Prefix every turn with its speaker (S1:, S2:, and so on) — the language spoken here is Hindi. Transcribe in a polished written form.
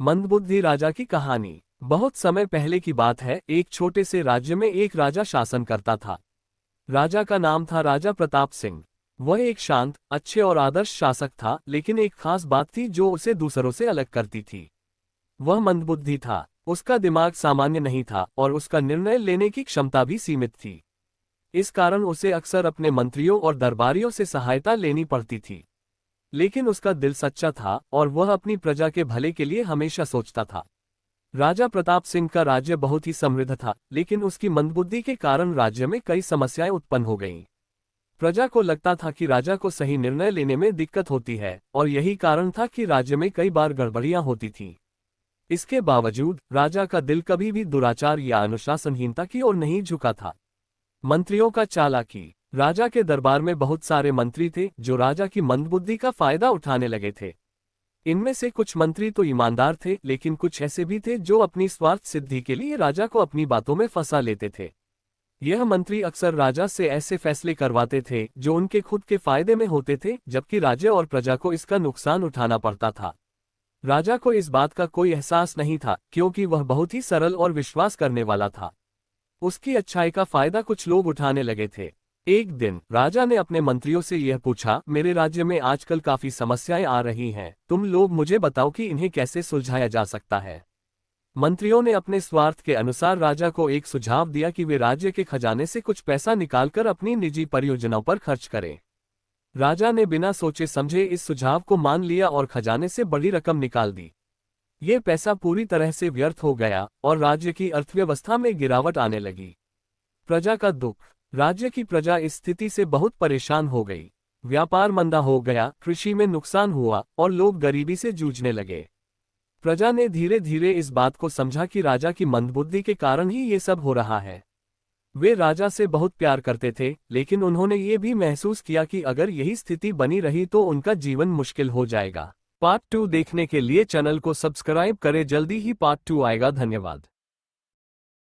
S1: मंदबुद्धि राजा की कहानी। बहुत समय पहले की बात है। एक छोटे से राज्य में एक राजा शासन करता था। राजा का नाम था राजा प्रताप सिंह। वह एक शांत, अच्छे और आदर्श शासक था, लेकिन एक खास बात थी जो उसे दूसरों से अलग करती थी। वह मंदबुद्धि था। उसका दिमाग सामान्य नहीं था और उसका निर्णय लेने की क्षमता भी सीमित थी। इस कारण उसे अक्सर अपने मंत्रियों और दरबारियों से सहायता लेनी पड़ती थी। लेकिन उसका दिल सच्चा था और वह अपनी प्रजा के भले के लिए हमेशा सोचता था। राजा प्रताप सिंह का राज्य बहुत ही समृद्ध था, लेकिन उसकी मंदबुद्धि के कारण राज्य में कई समस्याएं उत्पन्न हो गईं। प्रजा को लगता था कि राजा को सही निर्णय लेने में दिक्कत होती है, और यही कारण था कि राज्य में कई बार गड़बड़ियां होती थीं। इसके बावजूद राजा का दिल कभी भी दुराचार या अनुशासनहीनता की ओर नहीं झुका था। मंत्रियों का चालाकी। राजा के दरबार में बहुत सारे मंत्री थे जो राजा की मंदबुद्धि का फायदा उठाने लगे थे। इनमें से कुछ मंत्री तो ईमानदार थे, लेकिन कुछ ऐसे भी थे जो अपनी स्वार्थ सिद्धि के लिए राजा को अपनी बातों में फंसा लेते थे। यह मंत्री अक्सर राजा से ऐसे फैसले करवाते थे जो उनके खुद के फायदे में होते थे, जबकि राज्य और प्रजा को इसका नुकसान उठाना पड़ता था। राजा को इस बात का कोई एहसास नहीं था, क्योंकि वह बहुत ही सरल और विश्वास करने वाला था। उसकी अच्छाई का फायदा कुछ लोग उठाने लगे थे। एक दिन राजा ने अपने मंत्रियों से यह पूछा, मेरे राज्य में आजकल काफी समस्याएं आ रही हैं, तुम लोग मुझे बताओ कि इन्हें कैसे सुलझाया जा सकता है। मंत्रियों ने अपने स्वार्थ के अनुसार राजा को एक सुझाव दिया कि वे राज्य के खजाने से कुछ पैसा निकालकर अपनी निजी परियोजनाओं पर खर्च करें। राजा ने बिना सोचे समझे इस सुझाव को मान लिया और खजाने से बड़ी रकम निकाल दी। ये पैसा पूरी तरह से व्यर्थ हो गया और राज्य की अर्थव्यवस्था में गिरावट आने लगी। प्रजा का दुख। राज्य की प्रजा इस स्थिति से बहुत परेशान हो गई। व्यापार मंदा हो गया, कृषि में नुकसान हुआ और लोग गरीबी से जूझने लगे। प्रजा ने धीरे धीरे इस बात को समझा कि राजा की मंदबुद्धि के कारण ही ये सब हो रहा है। वे राजा से बहुत प्यार करते थे, लेकिन उन्होंने ये भी महसूस किया कि अगर यही स्थिति बनी रही तो उनका जीवन मुश्किल हो जाएगा। पार्ट 2 देखने के लिए चैनल को सब्सक्राइब करें, जल्दी ही पार्ट 2 आएगा। धन्यवाद।